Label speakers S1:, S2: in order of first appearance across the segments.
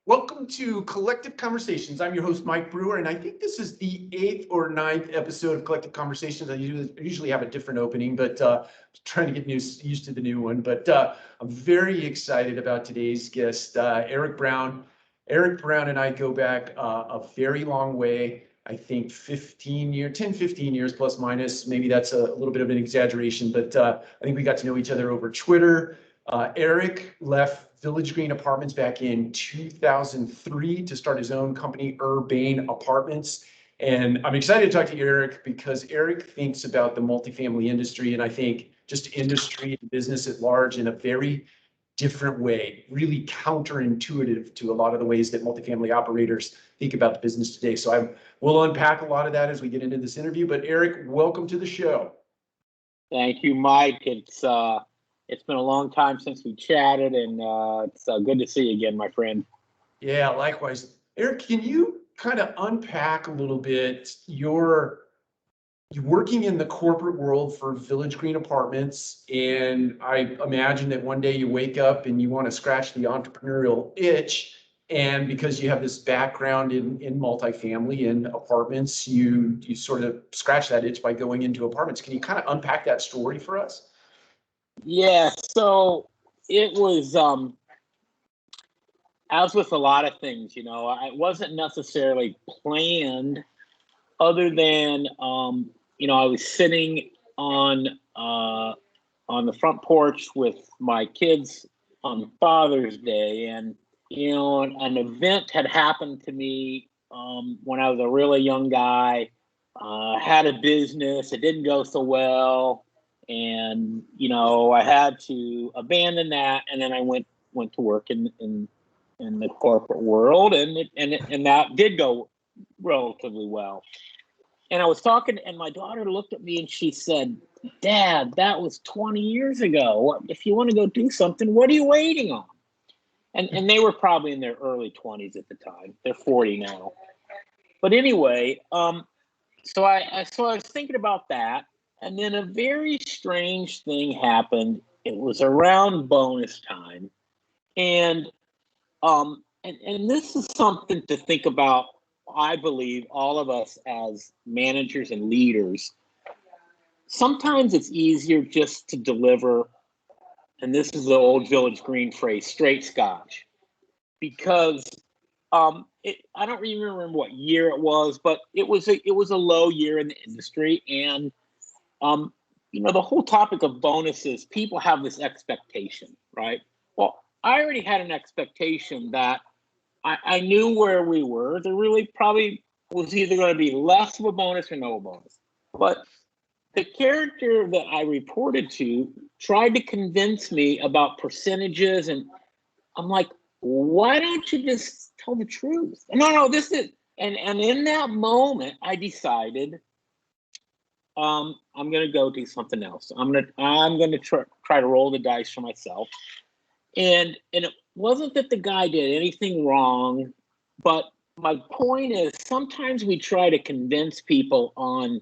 S1: Welcome to Collective Conversations. I'm your host, Mike Brewer, and I think this is the 8th or 9th episode of Collective Conversations. I usually have a different opening, but trying to get used to the new one. But I'm very excited about today's guest, Eric Brown. Eric Brown and I go back a very long way. I think 10, 15 years plus minus. Maybe that's a little bit of an exaggeration, but I think we got to know each other over Twitter. Eric left Village Green Apartments back in 2003 to start his own company, Urbane Apartments. And I'm excited to talk to Eric because Eric thinks about the multifamily industry, and I think just industry and business at large in a very different way, really counterintuitive to a lot of the ways that multifamily operators think about the business today. So we'll unpack a lot of that as we get into this interview. But Eric, welcome to the show.
S2: Thank you, Mike. It's been a long time since we chatted, and it's good to see you again, my friend.
S1: Yeah, likewise. Eric, can you kind of unpack a little bit you're working in the corporate world for Village Green Apartments, and I imagine that one day you wake up and you want to scratch the entrepreneurial itch, and because you have this background in multifamily and apartments, you sort of scratch that itch by going into apartments. Can you kind of unpack that story for us?
S2: Yeah, so it was, as with a lot of things, it wasn't necessarily planned other than, I was sitting on the front porch with my kids on Father's Day, and, an event had happened to me when I was a really young guy, had a business, it didn't go so well. And, I had to abandon that. And then I went to work in the corporate world, and that did go relatively well. And I was talking, and my daughter looked at me and she said, "Dad, that was 20 years ago. If you want to go do something, what are you waiting on?" And they were probably in their early 20s at the time. They're 40 now. But anyway, so I was thinking about that. And then a very strange thing happened. It was around bonus time. And this is something to think about, I believe, all of us as managers and leaders. Sometimes it's easier just to deliver, and this is the old Village Green phrase, straight scotch. Because I don't even remember what year it was, but it was a low year in the industry. And the whole topic of bonuses, people have this expectation, right? Well, I already had an expectation that I knew where we were. There really probably was either going to be less of a bonus or no bonus. But the character that I reported to tried to convince me about percentages. And I'm like, why don't you just tell the truth? No, this is, and in that moment, I decided, I'm going to go do something else. I'm going to try to roll the dice for myself. And it wasn't that the guy did anything wrong, but my point is sometimes we try to convince people on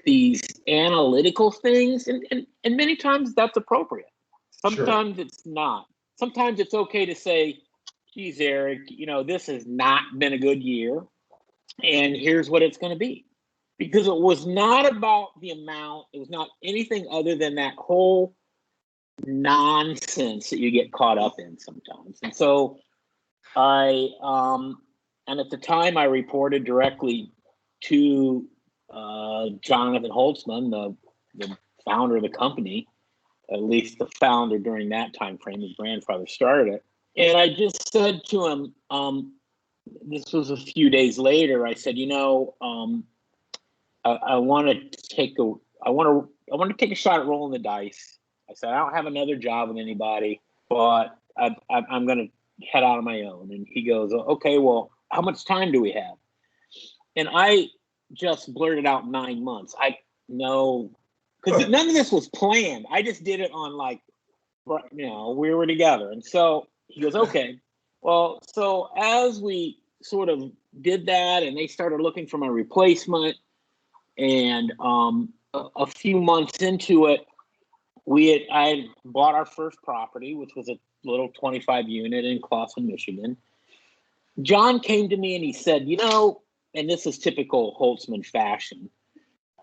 S2: these analytical things, and many times that's appropriate. Sometimes It's not. Sometimes it's okay to say, "Geez, Eric, this has not been a good year, and here's what it's going to be." Because it was not about the amount. It was not anything other than that whole nonsense that you get caught up in sometimes. And so and at the time I reported directly to Jonathan Holtzman, the founder of the company, at least the founder during that time frame. His grandfather started it. And I just said to him, this was a few days later, I said, I want to take a shot at rolling the dice. I said, I don't have another job with anybody, but I'm going to head out on my own. And he goes, "Okay, well, how much time do we have?" And I just blurted out 9 months. Because none of this was planned. I just did it on we were together. And so he goes, "Okay." Well, so as we sort of did that, and they started looking for my replacement, and a few months into it, I had bought our first property, which was a little 25 unit in Clawson, Michigan. John came to me and he said, and this is typical Holtzman fashion,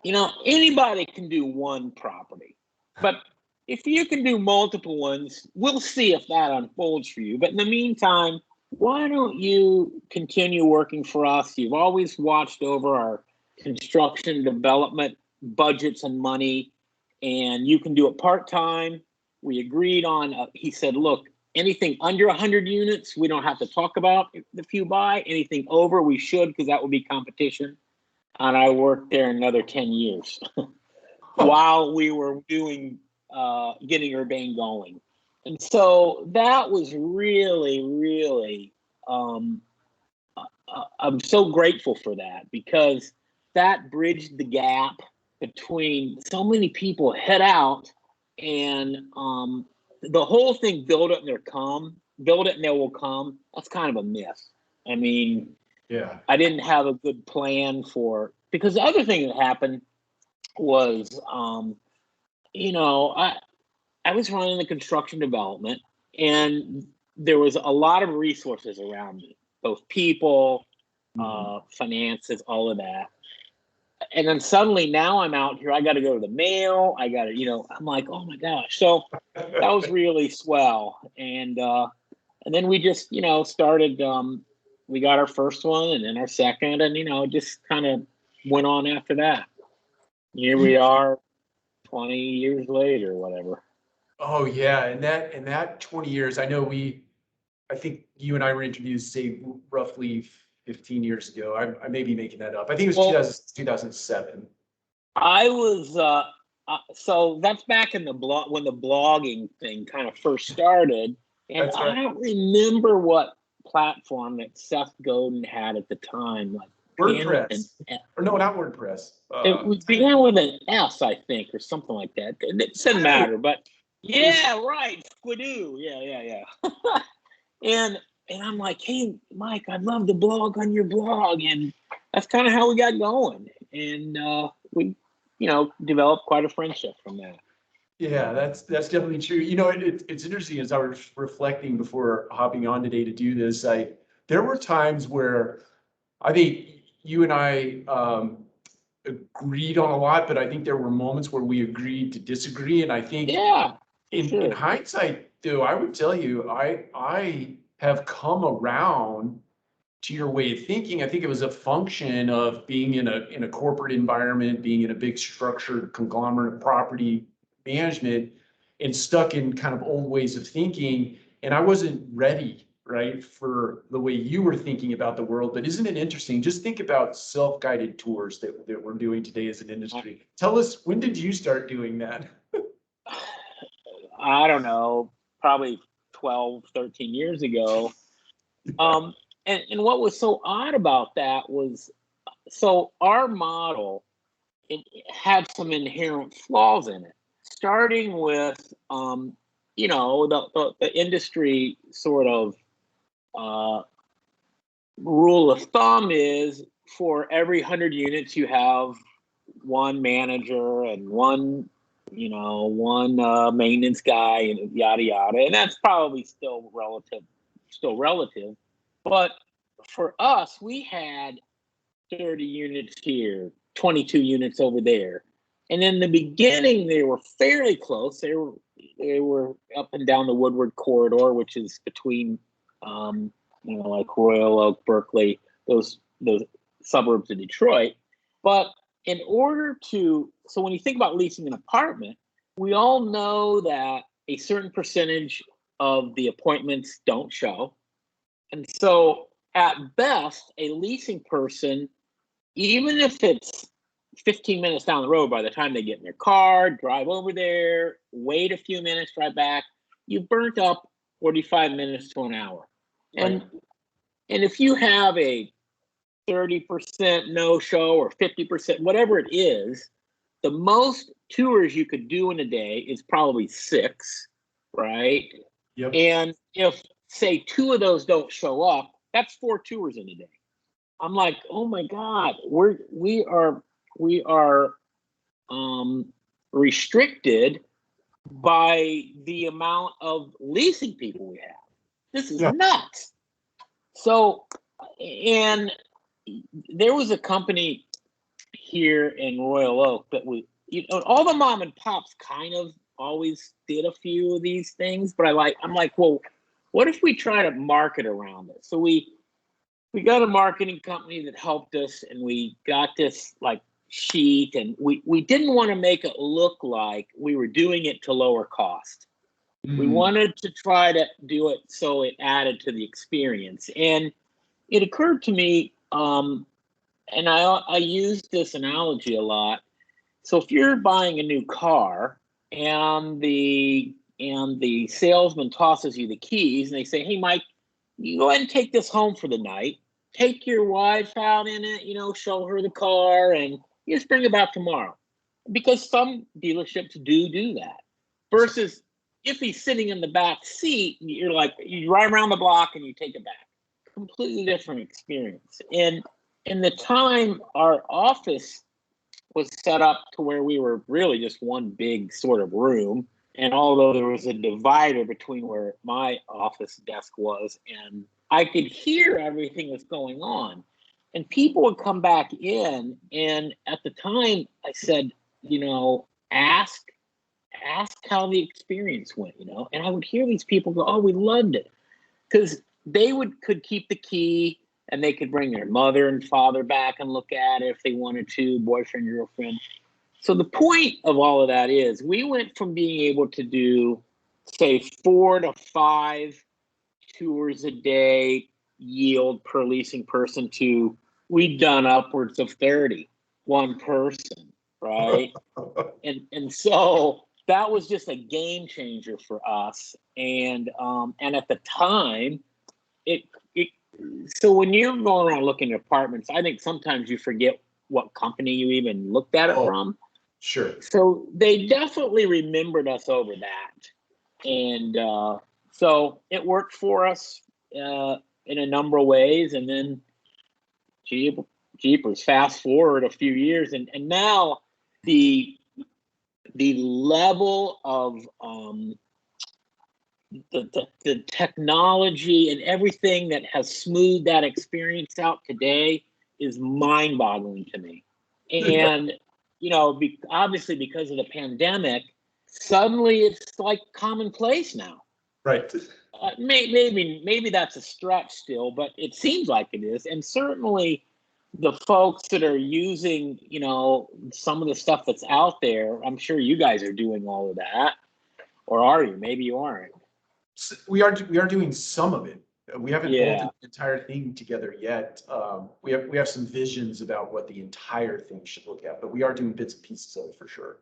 S2: anybody can do one property, but if you can do multiple ones, we'll see if that unfolds for you. But in the meantime, why don't you continue working for us? You've always watched over our construction development budgets and money, and you can do it part-time. We agreed on, he said, look, anything under 100 units, we don't have to talk about if you buy. Anything over, we should, because that would be competition. And I worked there another 10 years while we were doing, getting Urbane going. And so that was really, really, I'm so grateful for that, because that bridged the gap between so many people head out and the whole thing, build it and they will come. That's kind of a myth. I mean,
S1: yeah,
S2: I didn't have a good plan because the other thing that happened was, I was running the construction development, and there was a lot of resources around me, both people, finances, all of that. And then suddenly now I'm out here, I got to go to the mail. I got to, I'm like, oh my gosh. So that was really swell. And then we just, started, we got our first one and then our second, and, just kind of went on after that. Here we are 20 years later, whatever.
S1: Oh yeah, and that 20 years, I think you and I were introduced, say, roughly 15 years ago. I may be making that up. I think it was 2007.
S2: I was so that's back in the blog, when the blogging thing kind of first started, and
S1: That's right.
S2: I don't remember what platform that Seth Godin had at the time, like
S1: WordPress. Or no, not WordPress.
S2: It began with an S, I think, or something like that. It doesn't matter, but yeah, right, Squidoo, yeah. And I'm like, hey, Mike, I'd love to blog on your blog, and that's kind of how we got going, and we, developed quite a friendship from that.
S1: Yeah, that's definitely true. It's interesting, as I was reflecting before hopping on today to do this. There were times where I think you and I agreed on a lot, but I think there were moments where we agreed to disagree. And I think, in hindsight, though, I would tell you, I have come around to your way of thinking. I think it was a function of being in a corporate environment, being in a big structured conglomerate property management, and stuck in kind of old ways of thinking. And I wasn't ready, right, for the way you were thinking about the world. But isn't it interesting? Just think about self-guided tours that we're doing today as an industry. Tell us, when did you start doing that?
S2: I don't know, probably 12, 13 years ago. And what was so odd about that was, so our model, it had some inherent flaws in it, starting with, the industry sort of rule of thumb is, for every 100 units, you have one manager and one maintenance guy, and yada yada, and that's probably still relative. But for us, we had 30 units here, 22 units over there, and in the beginning they were fairly close. They were up and down the Woodward corridor, which is between like Royal Oak, Berkeley, those suburbs of Detroit. But so when you think about leasing an apartment, we all know that a certain percentage of the appointments don't show. And so at best, a leasing person, even if it's 15 minutes down the road, by the time they get in their car, drive over there, wait a few minutes, drive back, you burnt up 45 minutes to an hour. And if you have a 30% no-show or 50%, whatever it is, the most tours you could do in a day is probably 6, right?
S1: Yep.
S2: And if, say, 2 of those don't show up, that's 4 tours in a day. I'm like, oh my God, we are restricted by the amount of leasing people we have. This is nuts. So, and there was a company here in Royal Oak that all the mom and pops kind of always did a few of these things, but I'm like, well, what if we try to market around it? So we got a marketing company that helped us, and we got this like sheet, and we didn't want to make it look like we were doing it to lower cost. We wanted to try to do it so it added to the experience. And it occurred to me, and I use this analogy a lot. So if you're buying a new car and the salesman tosses you the keys and they say, hey, Mike, you go ahead and take this home for the night. Take your wife out in it, show her the car, and you just bring it back tomorrow. Because some dealerships do that. Versus if he's sitting in the back seat, you're like, you ride around the block and you take it back. Completely different experience. And in the time, our office was set up to where we were really just one big sort of room. And although there was a divider between where my office desk was, and I could hear everything that's going on. And people would come back in, and at the time I said, ask how the experience went, and I would hear these people go, oh, we loved it. Because they could keep the key, and they could bring their mother and father back and look at it if they wanted to, boyfriend, girlfriend. So the point of all of that is we went from being able to do, say, 4 to 5 tours a day yield per leasing person to we've done upwards of 30, one person, right? and so that was just a game changer for us. And at the time, so when you're going around looking at apartments, I think sometimes you forget what company you even looked at it from.
S1: Sure.
S2: So they definitely remembered us over that. And so it worked for us in a number of ways. And then Jeepers, fast forward a few years, and now the level of the technology and everything that has smoothed that experience out today is mind-boggling to me. And obviously because of the pandemic, suddenly it's like commonplace now.
S1: Right.
S2: Maybe that's a stretch still, but it seems like it is. And certainly the folks that are using, some of the stuff that's out there, I'm sure you guys are doing all of that. Or are you? Maybe you aren't.
S1: We are doing some of it. We haven't pulled the entire thing together yet. We have some visions about what the entire thing should look at, but we are doing bits and pieces of it for sure.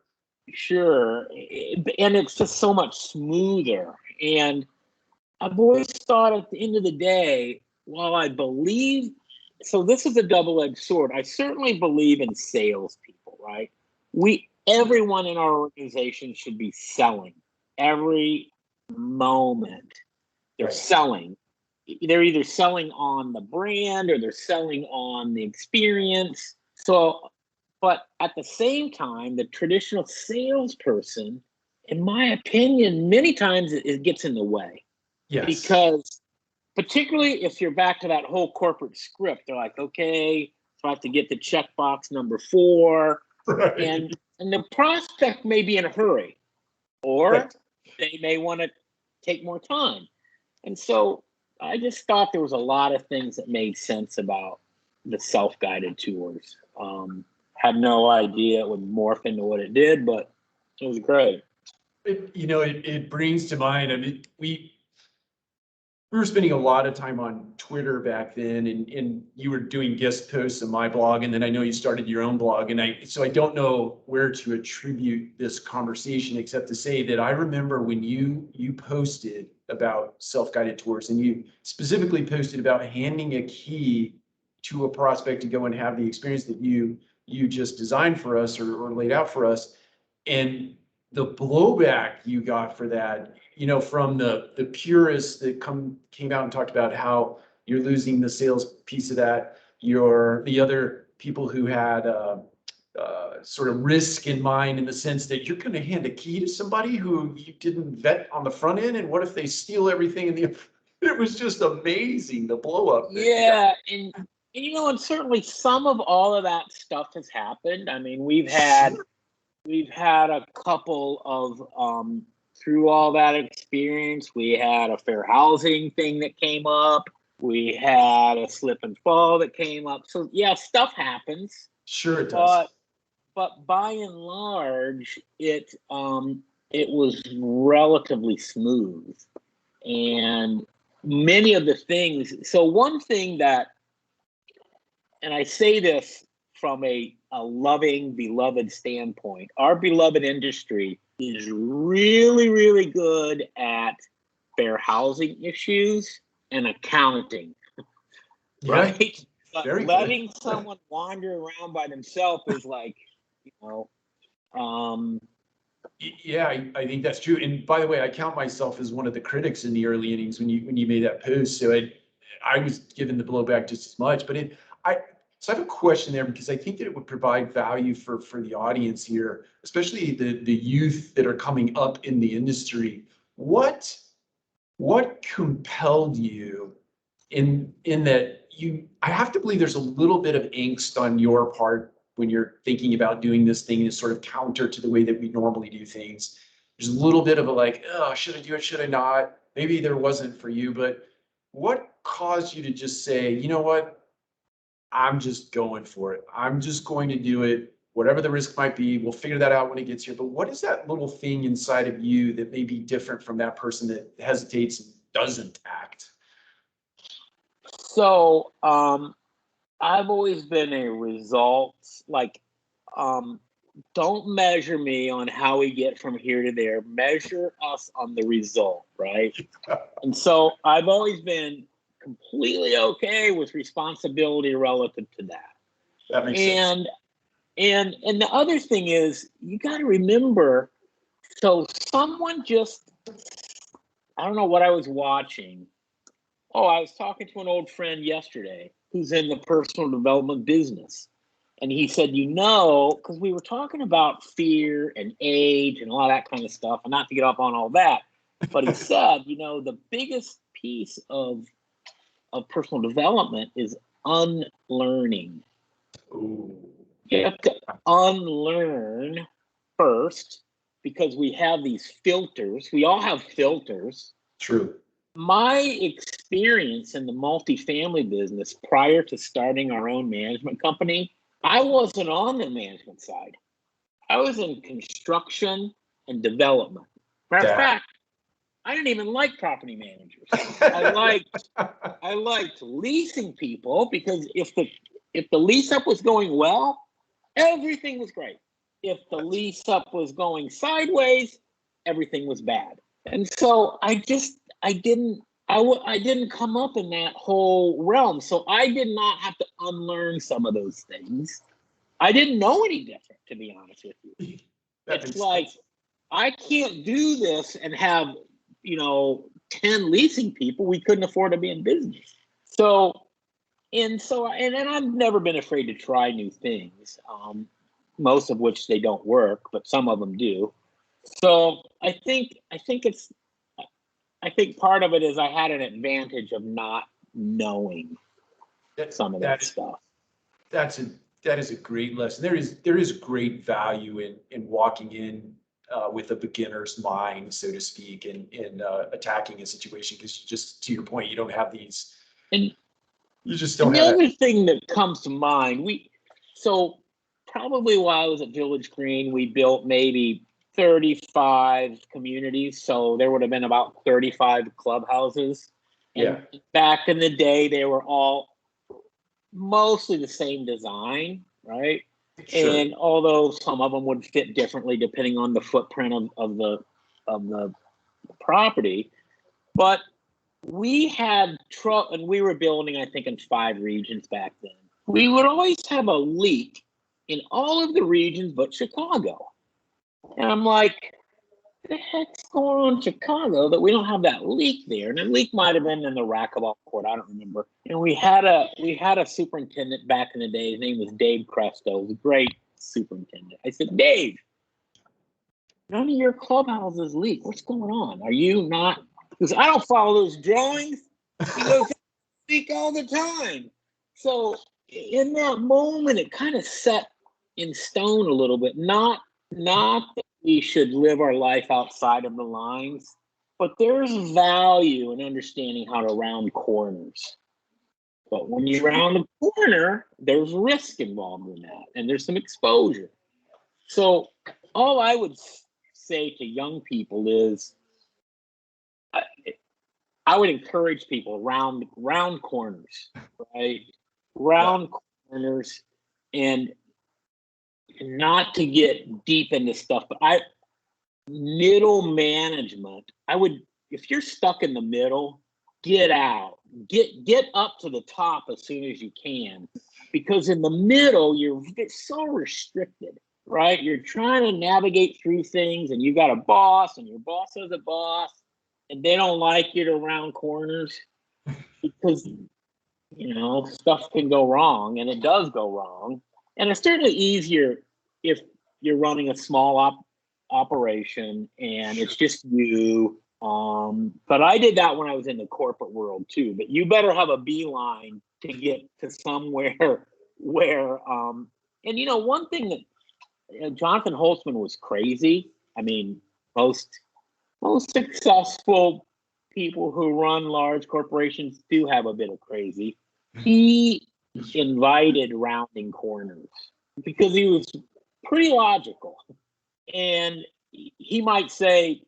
S2: Sure. And it's just so much smoother. And I've always thought at the end of the day, while I believe, so this is a double-edged sword. I certainly believe in salespeople, right? Everyone in our organization should be selling every moment. They're selling. They're either selling on the brand or they're selling on the experience. So, but at the same time, the traditional salesperson, in my opinion, many times it gets in the way.
S1: Yes.
S2: Because particularly if you're back to that whole corporate script, they're like, okay, so I have to get the checkbox number 4.
S1: Right.
S2: And the prospect may be in a hurry, or they may want to take more time. And so I just thought there was a lot of things that made sense about the self-guided tours. Had no idea it would morph into what it did, but it was great.
S1: It brings to mind, I mean, we were spending a lot of time on Twitter back then, and you were doing guest posts on my blog, and then I know you started your own blog, so I don't know where to attribute this conversation except to say that I remember when you posted about self-guided tours, and you specifically posted about handing a key to a prospect to go and have the experience that you just designed for us or laid out for us, and the blowback you got for that, from the purists that came out and talked about how you're losing the sales piece of that, the other people who had sort of risk in mind in the sense that you're going to hand a key to somebody who you didn't vet on the front end, and what if they steal everything in the It was just amazing, the blow up.
S2: Yeah, and and certainly some of all of that stuff has happened. I mean, we've had a couple of through all that experience, we had a fair housing thing that came up. We had a slip and fall that came up. So yeah, stuff happens.
S1: Sure it does.
S2: But by and large, it was relatively smooth. And many of the things, so one thing that, and I say this from a loving, beloved standpoint, our beloved industry is really, really good at fair housing issues and accounting, right? But letting someone wander around by themselves is like,
S1: yeah, I think that's true. And by the way, I count myself as one of the critics in the early innings when you made that post. So I was given the blowback just as much. But so I have a question there, because I think that it would provide value for the audience here, especially the youth that are coming up in the industry. What compelled you in that I have to believe there's a little bit of angst on your part when you're thinking about doing this thing is sort of counter to the way that we normally do things. There's a little bit of a like, oh, should I do it? Should I not? Maybe there wasn't for you, but what caused you to just say, you know what? I'm just going for it. I'm just going to do it. Whatever the risk might be, we'll figure that out when it gets here. But what is that little thing inside of you that may be different from that person that hesitates and doesn't act?
S2: So, I've always been a results, like, don't measure me on how we get from here to there. Measure us on the result, right? And so I've always been completely okay with responsibility relative to that.
S1: That makes sense.
S2: And the other thing is, you got to remember, so someone just, I don't know what I was watching. Oh, I was talking to an old friend yesterday who's in the personal development business. And he said, because we were talking about fear and age and all that kind of stuff, and not to get up on all that, but he said, the biggest piece of personal development is unlearning.
S1: Ooh.
S2: You have to unlearn first, because we have these filters. We all have filters.
S1: True.
S2: My experience in the multifamily business prior to starting our own management company, I wasn't on the management side. I was in construction and development. Matter of fact, I didn't even like property managers. I liked leasing people, because if the lease up was going well, everything was great. If the lease up was going sideways, everything was bad. And so I didn't come up in that whole realm. So I did not have to unlearn some of those things. I didn't know any different, to be honest with you. It's like, I can't do this and have, 10 leasing people. We couldn't afford to be in business. And I've never been afraid to try new things, most of which they don't work, but some of them do. So I think part of it is I had an advantage of not knowing some of that stuff.
S1: That is a great lesson. There is great value in walking in with a beginner's mind, so to speak, and attacking a situation, because just to your point, you don't have these.
S2: And
S1: you just don't
S2: have.
S1: The
S2: other thing that comes to mind, probably while I was at Village Green, we built maybe 35 communities. So there would have been about 35 clubhouses. And back in the day, they were all mostly the same design, right? Sure. And although some of them would fit differently depending on the footprint of the property, but we had and we were building, I think, in 5 regions back then. We would always have a leak in all of the regions but Chicago. And I'm like, what the heck's going on in Chicago that we don't have that leak there? And the leak might have been in the racquetball court. I don't remember. And we had a superintendent back in the day. His name was Dave Cresto. He was a great superintendent. I said, Dave, none of your clubhouses leak. What's going on? Are you not? Because I don't follow those drawings. He goes, "I speak all the time." So in that moment, it kind of set in stone a little bit. Not that we should live our life outside of the lines, but there's value in understanding how to round corners. But when you round a corner, there's risk involved in that, and there's some exposure. So all I would say to young people is, I would encourage people round corners, right? Round corners, and not to get deep into stuff, but middle management, if you're stuck in the middle, get out, get up to the top as soon as you can, because in the middle, you're so restricted, right? You're trying to navigate through things, and you got a boss, and your boss has a boss, and they don't like you to round corners because, stuff can go wrong, and it does go wrong. And it's certainly easier if you're running a small operation and it's just you. But I did that when I was in the corporate world too. But you better have a beeline to get to somewhere where, and one thing that Jonathan Holtzman was crazy. I mean, most successful people who run large corporations do have a bit of crazy. He invited rounding corners because he was pretty logical. And he might say,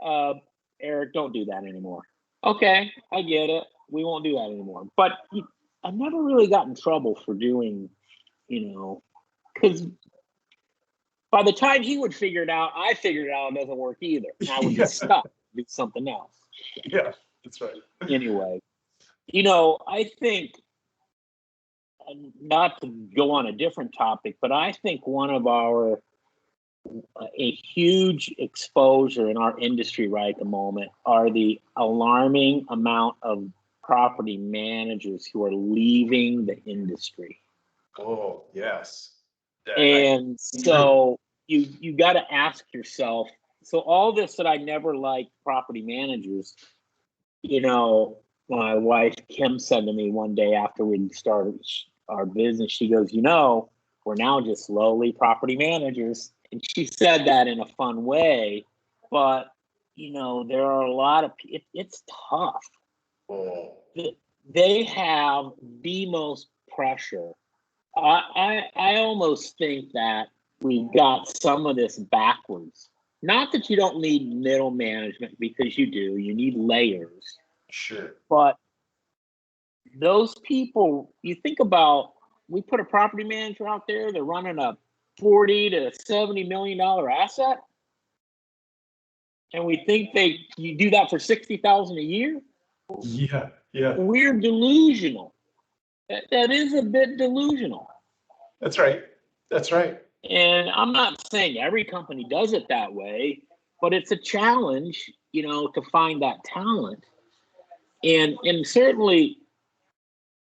S2: Eric, don't do that anymore. Okay, I get it. We won't do that anymore. But I never really got in trouble for doing, because by the time he would figure it out, I figured it out, it doesn't work either. And I would get stuck, do something else.
S1: Yeah, that's right.
S2: Anyway, I think, not to go on a different topic, but I think one of a huge exposure in our industry right at the moment are the alarming amount of property managers who are leaving the industry.
S1: Oh, yes.
S2: And so you got to ask yourself, so all this that I never liked property managers, my wife Kim said to me one day after we started our business, she goes, we're now just lowly property managers. And she said that in a fun way, but there are a lot of it's tough.
S1: Oh.
S2: They have the most pressure. I almost think that we got some of this backwards. Not that you don't need middle management, because you do. You need layers.
S1: Sure.
S2: But those people, you think about, we put a property manager out there, they're running a $40 to $70 million asset, and we think you do that for $60,000 a year.
S1: Yeah.
S2: We're delusional. That is a bit delusional.
S1: That's right.
S2: And I'm not saying every company does it that way, but it's a challenge, to find that talent. And certainly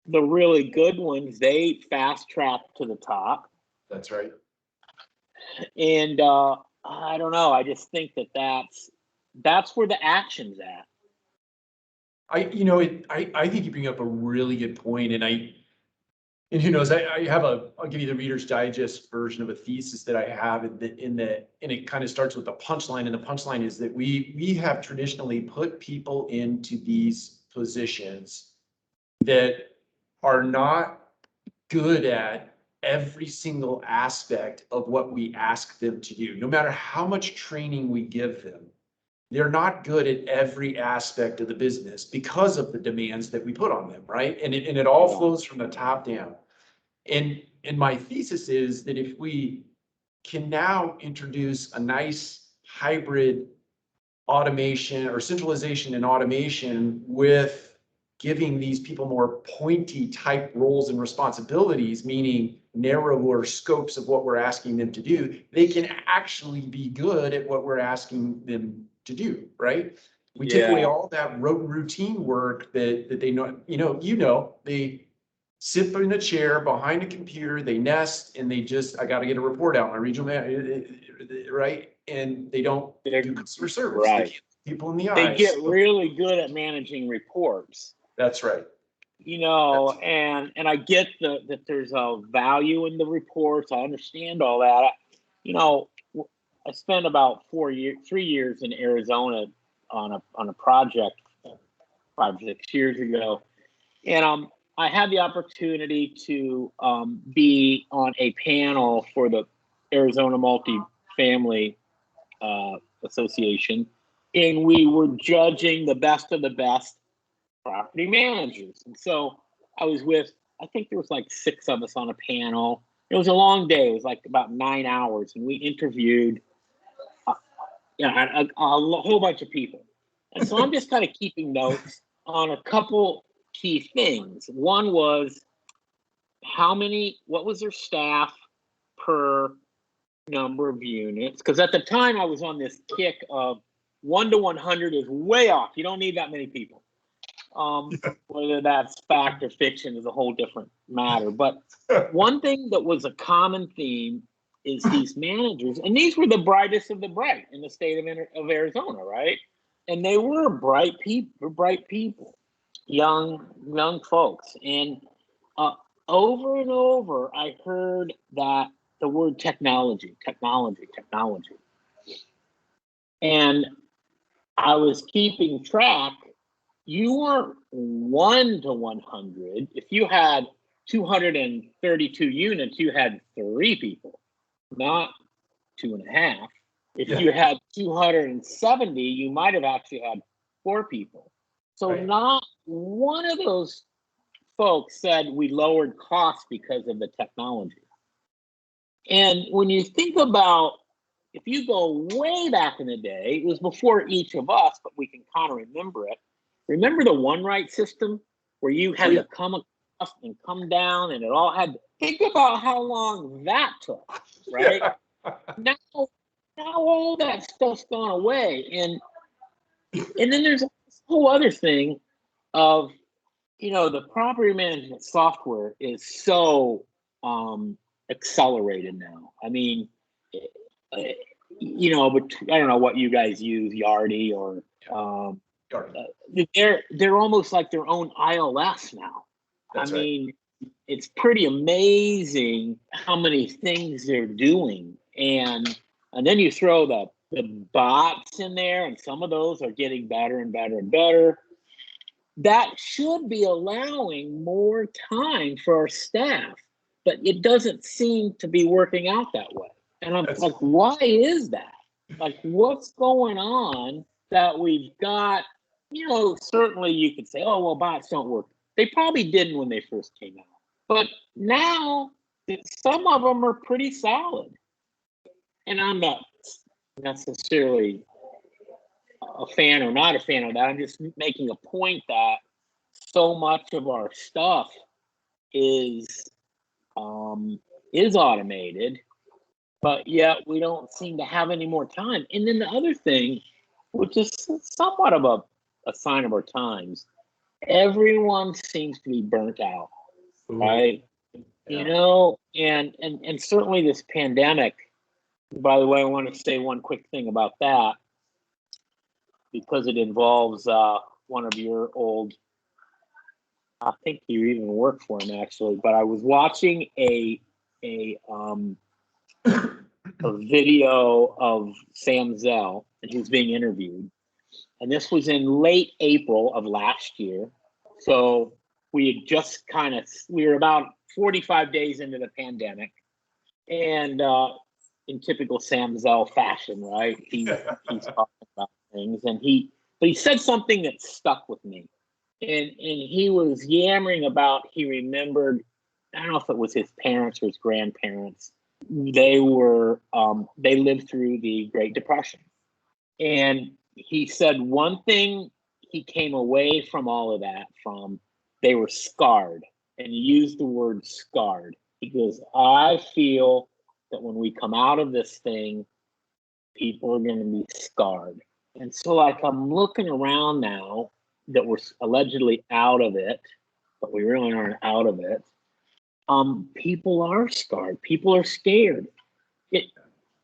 S2: the really good ones, they fast track to the top.
S1: That's right.
S2: And I don't know. I just think that's where the action's at.
S1: I think you bring up a really good point, and who knows, I'll give you the Reader's Digest version of a thesis that I have and it kind of starts with the punchline, and the punchline is that we have traditionally put people into these positions that are not good at every single aspect of what we ask them to do, no matter how much training we give them. They're not good at every aspect of the business because of the demands that we put on them, right? And it all flows from the top down. And my thesis is that if we can now introduce a nice hybrid automation or centralization and automation with giving these people more pointy type roles and responsibilities, meaning narrower scopes of what we're asking them to do, they can actually be good at what we're asking them to do, right? We take away all that routine work that they know, they sit in a chair behind a computer, they nest, and I got to get a report out, my regional manager, right? And they don't do customer service.
S2: Right.
S1: People in the
S2: they
S1: eyes.
S2: get really good at managing reports.
S1: That's right.
S2: You know, and I get that there's a value in the reports. I understand all that. You know, I spent about 3 years in Arizona on a project 5-6 years ago, and I had the opportunity to be on a panel for the Arizona Multifamily Association, and we were judging the best of the best property managers. And so I was with, I think there was like 6 of us on a panel. It was a long day. It was like about 9 hours, and we interviewed a whole bunch of people. And so I'm just kind of keeping notes on a couple key things. One was what was their staff per number of units? Because at the time I was on this kick of 1 to 100 is way off. You don't need that many people. Whether that's fact or fiction is a whole different matter. But one thing that was a common theme is these managers, and these were the brightest of the bright in the state of Arizona, right? And they were bright people, young folks. And over and over, I heard that the word technology. And I was keeping track. You weren't 1 to 100. If you had 232 units, you had 3 people, not 2.5. If you had 270, you might have actually had 4 people. So not one of those folks said we lowered costs because of the technology. And when you think about, if you go way back in the day, it was before each of us, but we can kind of remember it. Remember the one right system where you had to come across and come down, and it all had. Think about how long that took, right? Now all that stuff's gone away, and then there's this whole other thing of, you know, the property management software is so accelerated now. I mean, you know, but I don't know what you guys use, Yardi or. They're almost like their own ILS now. I mean, it's pretty amazing how many things they're doing, and then you throw the bots in there, and some of those are getting better and better and better. That should be allowing more time for our staff, but it doesn't seem to be working out that way. And I'm like, why is that? Like, what's going on that we've got? You know, certainly you could say, oh, well, bots don't work. They probably didn't when they first came out. But now some of them are pretty solid. And I'm not necessarily a fan or not a fan of that. I'm just making a point that so much of our stuff is automated, but yet we don't seem to have any more time. And then the other thing, which is somewhat of a sign of our times, everyone seems to be burnt out, right? You know, and certainly this pandemic. By the way, I want to say one quick thing about that, because it involves one of your old, I think you even worked for him actually, but I was watching a video of Sam Zell, and he was being interviewed. And this was in late April of last year. So we had just we were about 45 days into the pandemic. And in typical Sam Zell fashion, right? He's talking about things. And he said something that stuck with me. And he was yammering about, he remembered, I don't know if it was his parents or his grandparents. They lived through the Great Depression. And he said one thing he came away from all of that from, they were scarred. And he used the word scarred. He goes, I feel that when we come out of this thing, people are going to be scarred. And so, like, I'm looking around now that we're allegedly out of it, but we really aren't out of it. People are scarred. People are scared.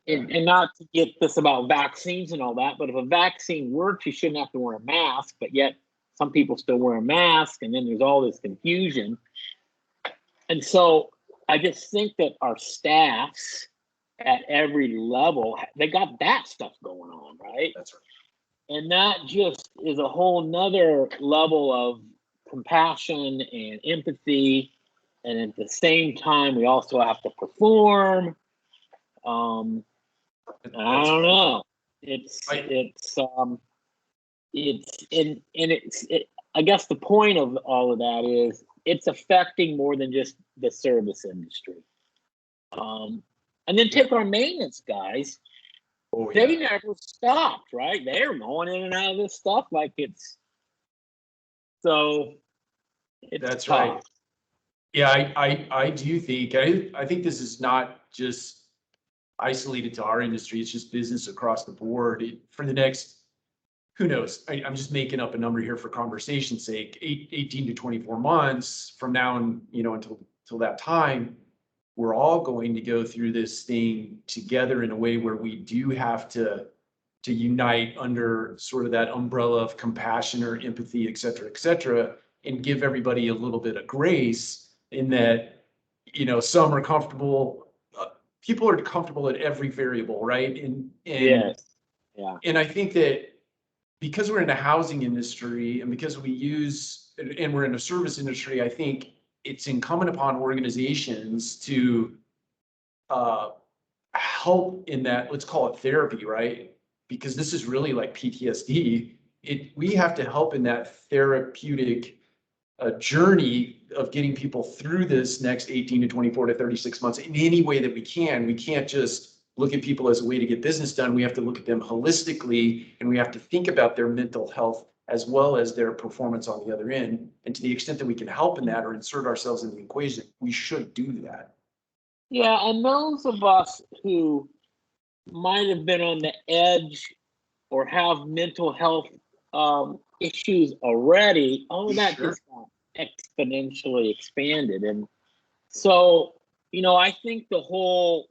S2: and not to get this about vaccines and all that, but if a vaccine works, you shouldn't have to wear a mask, but yet some people still wear a mask, and then there's all this confusion. And so I just think that our staffs at every level, they got that stuff going on, right?
S1: That's right.
S2: And that just is a whole nother level of compassion and empathy. And at the same time, we also have to perform. I don't know. I guess the point of all of that is it's affecting more than just the service industry. And then take our maintenance guys.
S1: Oh,
S2: They
S1: yeah.
S2: never stopped, right? They're going in and out of this stuff like it's
S1: That's
S2: tough.
S1: right. Yeah, I do think, I think this is not just isolated to our industry. It's just business across the board. For the next, who knows? I'm just making up a number here for conversation's sake. 18 to 24 months from now, and until that time, we're all going to go through this thing together in a way where we do have to unite under sort of that umbrella of compassion or empathy, et cetera, and give everybody a little bit of grace in that, some are comfortable. People are comfortable at every variable, right?
S2: Yes. Yeah.
S1: And I think that because we're in the housing industry and because and we're in a service industry, I think it's incumbent upon organizations to help in that, let's call it therapy, right? Because this is really like PTSD. We have to help in that therapeutic journey of getting people through this next 18 to 24 to 36 months in any way that we can. We can't just look at people as a way to get business done. We have to look at them holistically, and we have to think about their mental health as well as their performance on the other end. And to the extent that we can help in that or insert ourselves in the equation, we should do that.
S2: Yeah, and those of us who might have been on the edge or have mental health issues already, that
S1: Sure.
S2: just got exponentially expanded. And so, I think the whole,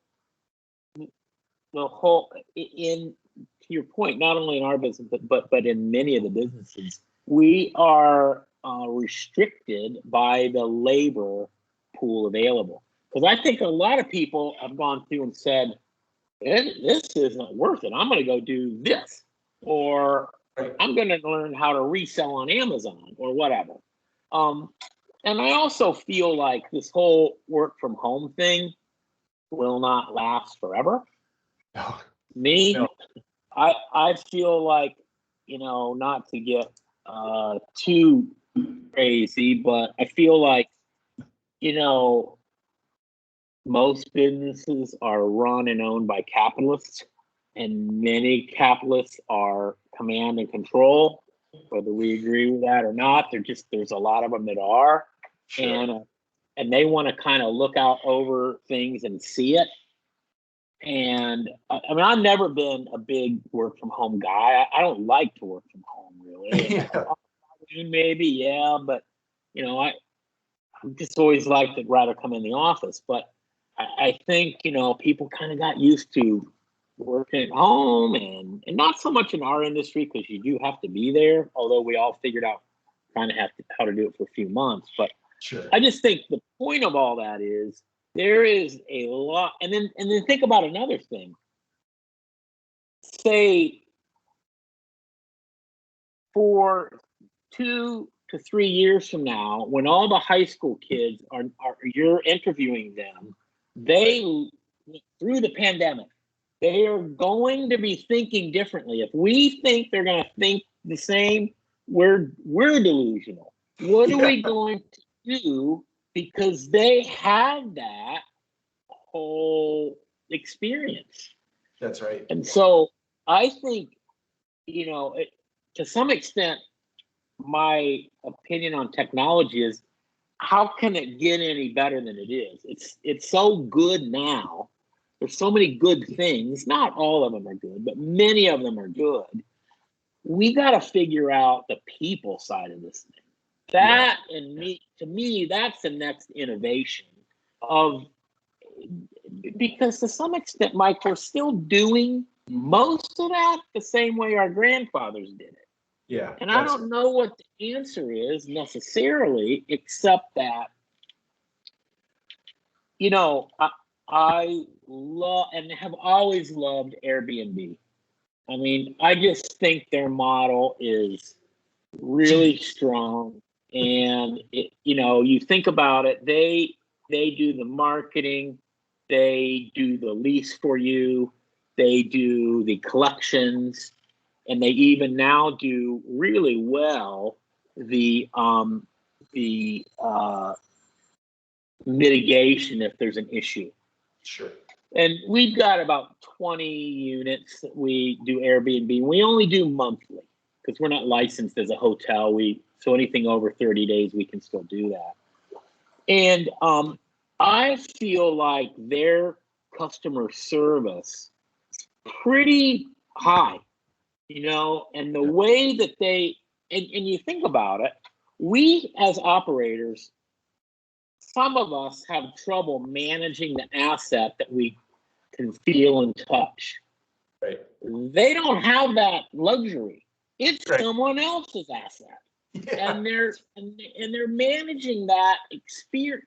S2: in to your point, not only in our business, but in many of the businesses, we are restricted by the labor pool available. Because I think a lot of people have gone through and said, this isn't worth it. I'm going to go do this. Or I'm going to learn how to resell on Amazon or whatever. And I also feel like this whole work from home thing will not last forever.
S1: No.
S2: Me,
S1: No.
S2: I feel like, not to get too crazy, but I feel like, most businesses are run and owned by capitalists, and many capitalists are command and control, whether we agree with that or not. There's a lot of them that are. Sure. And they want to kind of look out over things and see it. And I've never been a big work from home guy. I don't like to work from home, really.
S1: Yeah.
S2: Maybe, yeah, but I just always liked to rather come in the office. But I think people kind of got used to working at home, and not so much in our industry because you do have to be there. Although we all figured out kind of how to do it for a few months, but
S1: Sure.
S2: I just think the point of all that is there is a lot, and then think about another thing. Say for 2 to 3 years from now, when all the high school kids are you're interviewing them, they through the pandemic, they are going to be thinking differently. If we think they're going to think the same, we're delusional. What are we going to do? Because they have that whole experience.
S1: That's right.
S2: And so I think, to some extent, my opinion on technology is, how can it get any better than it is? It's so good now. There's so many good things. Not all of them are good, but many of them are good. We got to figure out the people side of this thing. To me, that's the next innovation of because to some extent, Mike, we're still doing most of that the same way our grandfathers did it.
S1: Yeah.
S2: And I don't know what the answer is necessarily, except that, you know, I love and have always loved Airbnb. I mean, I just think their model is really strong. And, you know, you think about it, they do the marketing, they do the lease for you, they do the collections, and they even now do really well the mitigation if there's an issue.
S1: Sure.
S2: And we've got about 20 units that we do Airbnb. We only do monthly because we're not licensed as a hotel. So anything over 30 days, we can still do that. And I feel like their customer service is pretty high, you know, and the way that and you think about it, we as operators, some of us have trouble managing the asset that we can feel and touch.
S1: Right.
S2: They don't have that luxury. It's someone else's asset.
S1: Yeah.
S2: And they're managing that experience.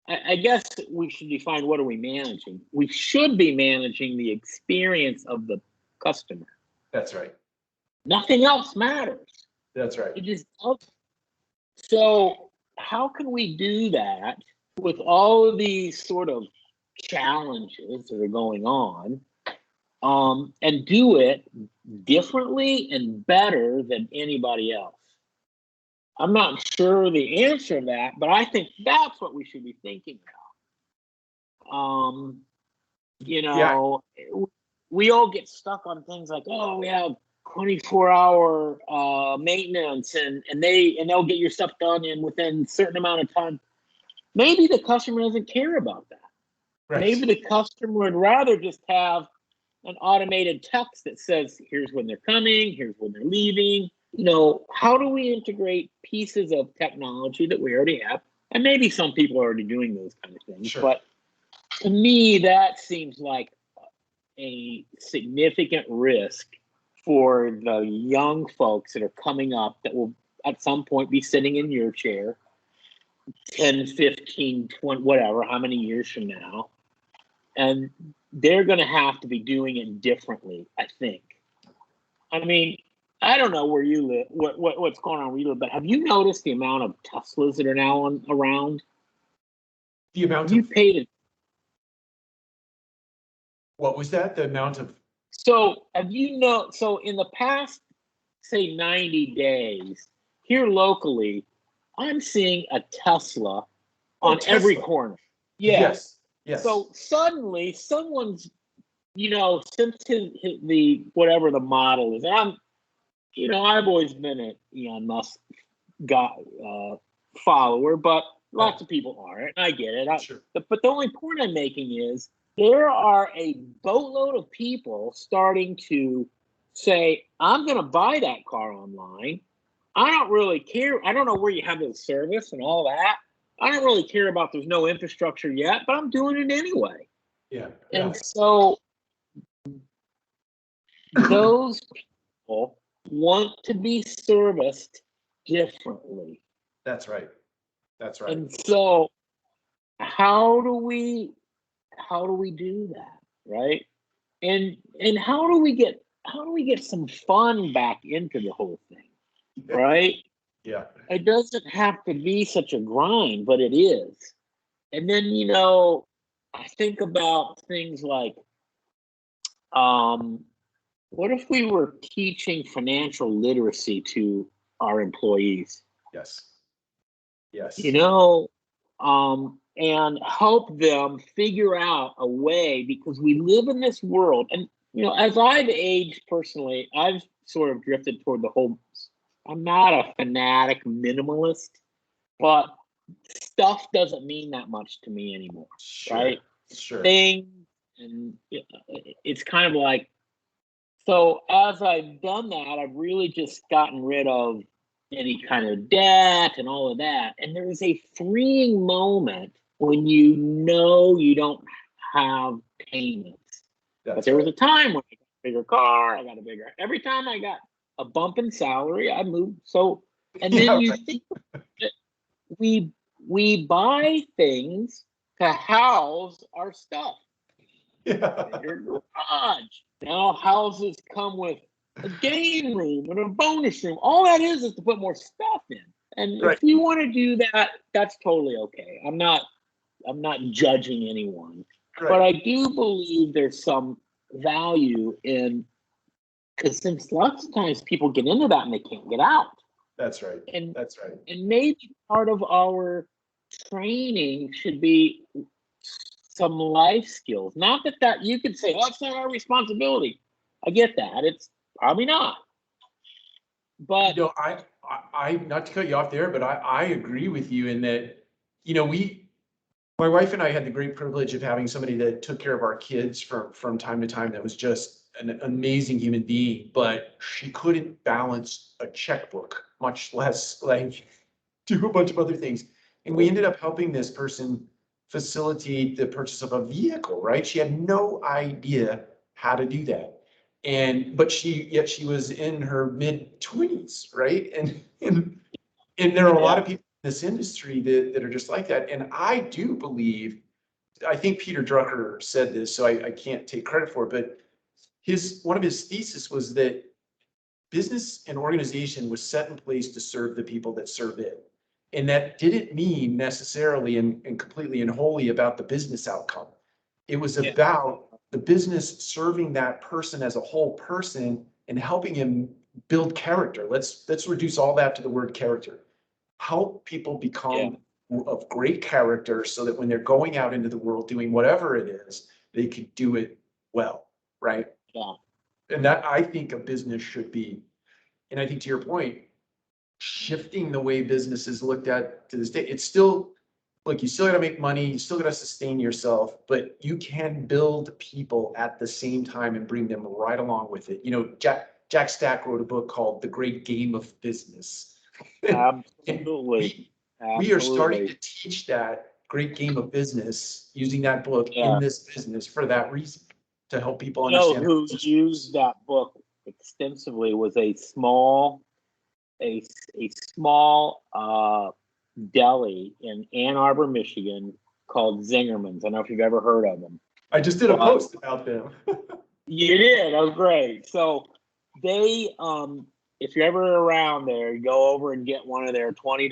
S2: I guess we should define, what are we managing? We should be managing the experience of the customer.
S1: That's right.
S2: Nothing else matters.
S1: That's right.
S2: It just doesn't. So how can we do that with all of these sort of challenges that are going on, and do it differently and better than anybody else? I'm not sure the answer to that, but I think that's what we should be thinking about. You know, we all get stuck on things like, oh, we have 24-hour maintenance, and they'll get your stuff done in within a certain amount of time. Maybe the customer doesn't care about that. Right. Maybe the customer would rather just have an automated text that says, here's when they're coming, here's when they're leaving. You know, how do we integrate pieces of technology that we already have? And maybe some people are already doing those kind of things. Sure. But to me, that seems like a significant risk for the young folks that are coming up that will at some point be sitting in your chair 10, 15, 20, whatever, how many years from now. And they're going to have to be doing it differently, I think. I mean, I don't know where you live, what's going on where you live, but have you noticed the amount of Teslas that are now around?
S1: The amount
S2: you paid it.
S1: What was that? The amount of?
S2: So so in the past, say 90 days, here locally, I'm seeing a Tesla on every corner. Yeah.
S1: Yes. Yes.
S2: So suddenly someone's, you know, since the whatever the model is, I've always been an Elon Musk guy, follower, but lots of people aren't. I get it.
S1: Sure.
S2: But the only point I'm making is there are a boatload of people starting to say, I'm going to buy that car online. I don't really care. I don't know where you have the service and all that. I don't really care about there's no infrastructure yet, but I'm doing it anyway.
S1: Yeah.
S2: And so those people want to be serviced differently.
S1: That's right. That's right.
S2: And so how do we do that, right? And how do we get some fun back into the whole thing, right?
S1: Yeah.
S2: It doesn't have to be such a grind, but it is. And then, you know, I think about things like, what if we were teaching financial literacy to our employees?
S1: Yes. Yes.
S2: You know, and help them figure out a way, because we live in this world. And, you know, as I've aged personally, I've sort of drifted toward the whole, I'm not a fanatic minimalist, but stuff doesn't mean that much to me anymore, right?
S1: Sure.
S2: Things, and it's kind of like, so as I've done that, I've really just gotten rid of any kind of debt and all of that. And there is a freeing moment when you know you don't have payments.
S1: That's
S2: But there was
S1: right.
S2: a time when I got a bigger car, every time I got a bump in salary, I moved. So, and then
S1: Yeah,
S2: you
S1: right.
S2: think that we buy things to house our stuff.
S1: Yeah.
S2: Your garage. Now houses come with a game room and a bonus room. All that is to put more stuff in. And
S1: Right.
S2: if you want to do that, that's totally okay. I'm not judging anyone.
S1: Right.
S2: But I do believe there's some value in, because since lots of times people get into that and they can't get out.
S1: That's right.
S2: And
S1: That's right.
S2: and maybe part of our training should be some life skills. Not that you could say, oh, it's not our responsibility. I get that. It's probably not. But
S1: I not to cut you off there, but I agree with you in that, my wife and I had the great privilege of having somebody that took care of our kids from time to time that was just an amazing human being, but she couldn't balance a checkbook, much less like do a bunch of other things. And we ended up helping this person facilitate the purchase of a vehicle, right? She had no idea how to do that. But yet she was in her mid-20s, right? And there are a lot of people in this industry that are just like that. And I do believe, I think Peter Drucker said this, so I can't take credit for it, but one of his thesis was that business and organization was set in place to serve the people that serve it. And that didn't mean necessarily and completely and wholly about the business outcome. It was about the business serving that person as a whole person and helping him build character. Let's reduce all that to the word character. Help people become of great character so that when they're going out into the world doing whatever it is, they could do it well, right?
S2: yeah.
S1: And that I think a business should be. And I think to your point, shifting the way business is looked at to this day, it's still, look, you still got to make money, you still got to sustain yourself, but you can build people at the same time and bring them right along with it. Jack Stack wrote a book called The Great Game of Business.
S2: Absolutely.
S1: We are starting to teach that great game of business using that book in this business for that reason, to help people understand.
S2: Who used that book extensively was a small deli in Ann Arbor, Michigan, called Zingerman's. I don't know if you've ever heard of them.
S1: I just did a post about them.
S2: You did? Oh, great. So they, if you're ever around there, go over and get one of their $20,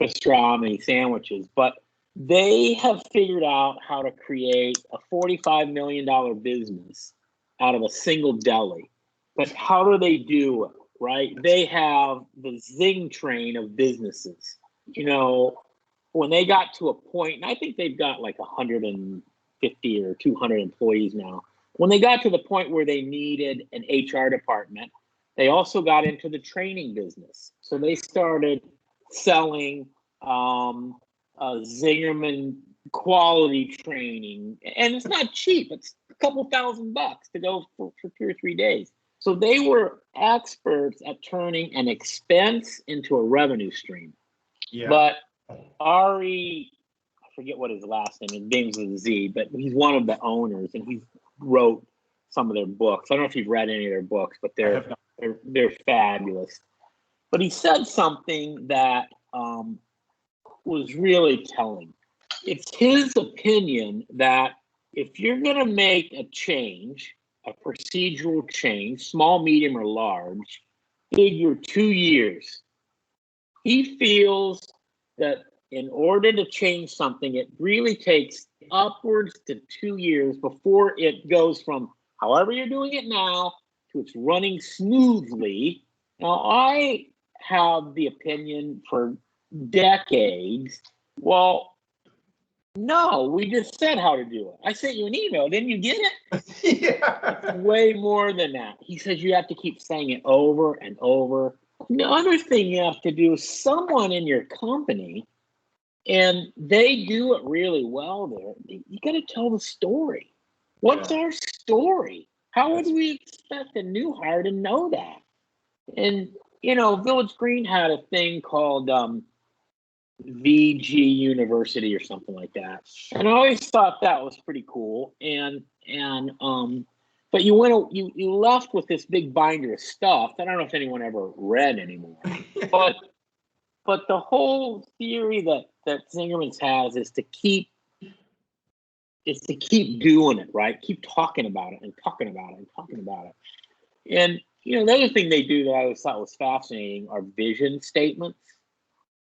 S2: pastrami sandwiches. But they have figured out how to create a $45 million business out of a single deli. But how do they do it, right? They have the Zing train of businesses. When they got to a point, and I think they've got like 150 or 200 employees now. When they got to the point where they needed an HR department, they also got into the training business. So they started selling Zingerman quality training. And it's not cheap. It's a couple $1,000 to go for 2 or 3 days. So they were experts at turning an expense into a revenue stream. Yeah. But Ari, I forget what his last name is, name's with a Z, but he's one of the owners and he wrote some of their books. I don't know if you've read any of their books, but they're fabulous. But he said something that was really telling. It's his opinion that if you're going to make a change, a procedural change, small, medium, or large, figure 2 years. He feels that in order to change something, it really takes upwards to 2 years before it goes from however you're doing it now to it's running smoothly. Now, I have the opinion for decades, well, no, we just said how to do it. I sent you an email. Didn't you get it?
S1: Yeah.
S2: It's way more than that. He says you have to keep saying it over and over. The other thing you have to do is someone in your company, and they do it really well there, you got to tell the story. What's our story? How would we expect a new hire to know that? And, Village Green had a thing called VG University or something like that. And I always thought that was pretty cool. But you left with this big binder of stuff that I don't know if anyone ever read anymore. But the whole theory that Zingerman's has is to keep doing it, right? Keep talking about it and talking about it and talking about it. And the other thing they do that I always thought was fascinating are vision statements.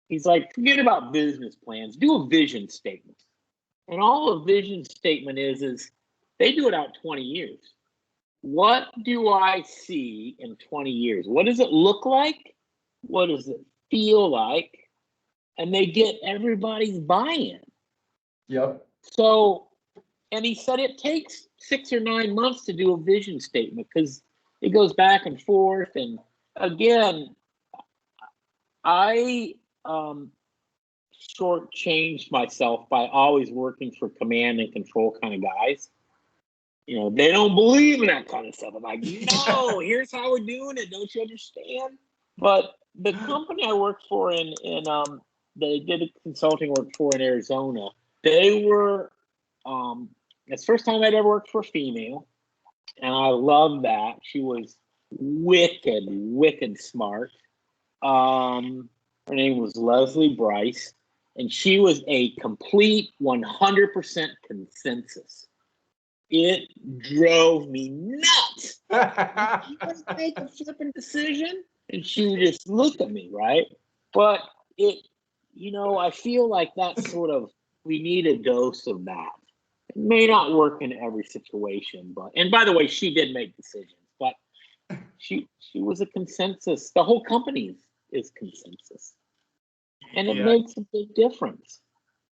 S2: He's like, forget about business plans, do a vision statement. And all a vision statement is they do it out 20 years. What do I see in 20 years? What does it look like? What does it feel like? And they get everybody's buy-in.
S1: Yep.
S2: So, and he said it takes 6 or 9 months to do a vision statement because it goes back and forth. And again, I shortchanged myself by always working for command and control kind of guys. They don't believe in that kind of stuff. I'm like, no, here's how we're doing it. Don't you understand? But the company I worked for they did a consulting work for in Arizona, they were, it's the first time I'd ever worked for a female. And I love that. She was wicked smart. Her name was Leslie Bryce, and she was a complete 100% consensus. It drove me nuts. You want to make a flipping decision? And she would just look at me, right? But I feel like that's sort of, we need a dose of that. It may not work in every situation, and by the way, she did make decisions, but she was a consensus. The whole company is consensus, and it makes a big difference.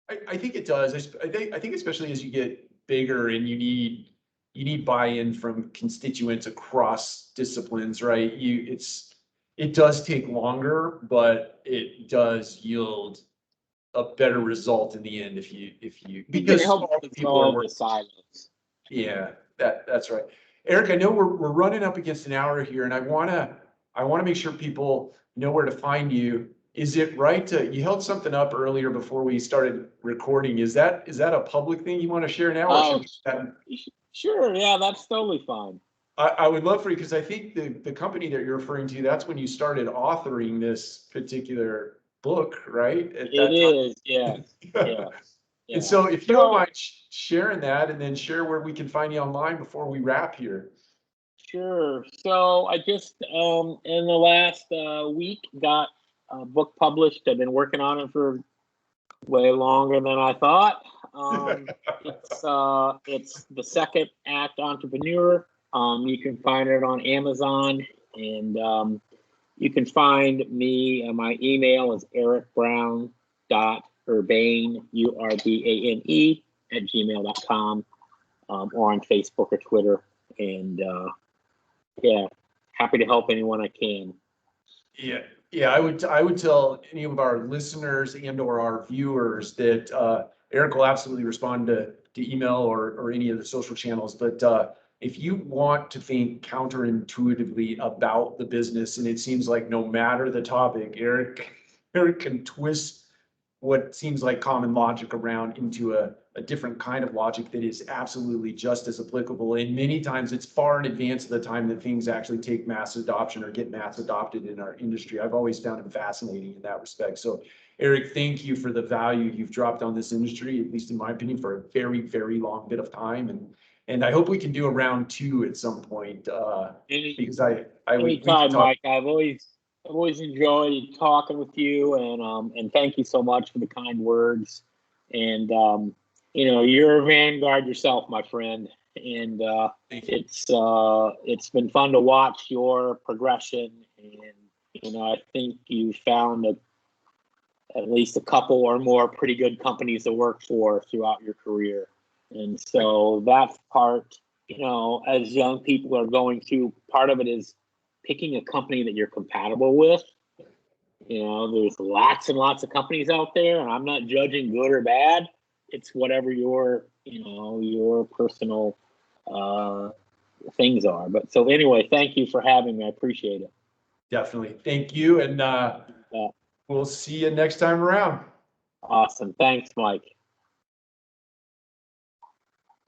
S1: I think it does. I think especially as you get bigger and you need buy-in from constituents across disciplines, right? It does take longer, but it does yield a better result in the end if you because all the people are working.
S2: The silos.
S1: Yeah, that's right. Eric, I know we're running up against an hour here, and I wanna make sure people know where to find you. Is it right you held something up earlier before we started recording? Is that a public thing you want to share now? Or
S2: Sure, yeah, that's totally fine.
S1: I would love for you, because I think the company that you're referring to, that's when you started authoring this particular book, right?
S2: It is, yeah. Yeah.
S1: And so if you don't mind sharing that, and then share where we can find you online before we wrap here.
S2: Sure. So I just, in the last week, got a book published. I've been working on it for way longer than I thought. It's The Second Act Entrepreneur. You can find it on Amazon, and you can find me. My email is ericbrown.urbane, URBANE @gmail.com, or on Facebook or Twitter. And happy to help anyone I can.
S1: Yeah. I would tell any of our listeners and/or our viewers that Eric will absolutely respond to email or any of the social channels. But if you want to think counterintuitively about the business, and it seems like no matter the topic, Eric can twist what seems like common logic around into a different kind of logic that is absolutely just as applicable. And many times it's far in advance of the time that things actually take mass adoption or get mass adopted in our industry. I've always found him fascinating in that respect. So Eric, thank you for the value you've dropped on this industry, at least in my opinion, for a very, very long bit of time. And I hope we can do a round 2 at some point, because
S2: anytime, Mike. I've always enjoyed talking with you, and thank you so much for the kind words. And you're a vanguard yourself, my friend. And it's been fun to watch your progression. And I think you found at least a couple or more pretty good companies to work for throughout your career. And so that part, as young people are going through, part of it is picking a company that you're compatible with. There's lots and lots of companies out there, and I'm not judging good or bad. It's whatever your personal things are. But so anyway, thank you for having me. I appreciate it.
S1: Definitely. Thank you. And we'll see you next time around.
S2: Awesome. Thanks, Mike.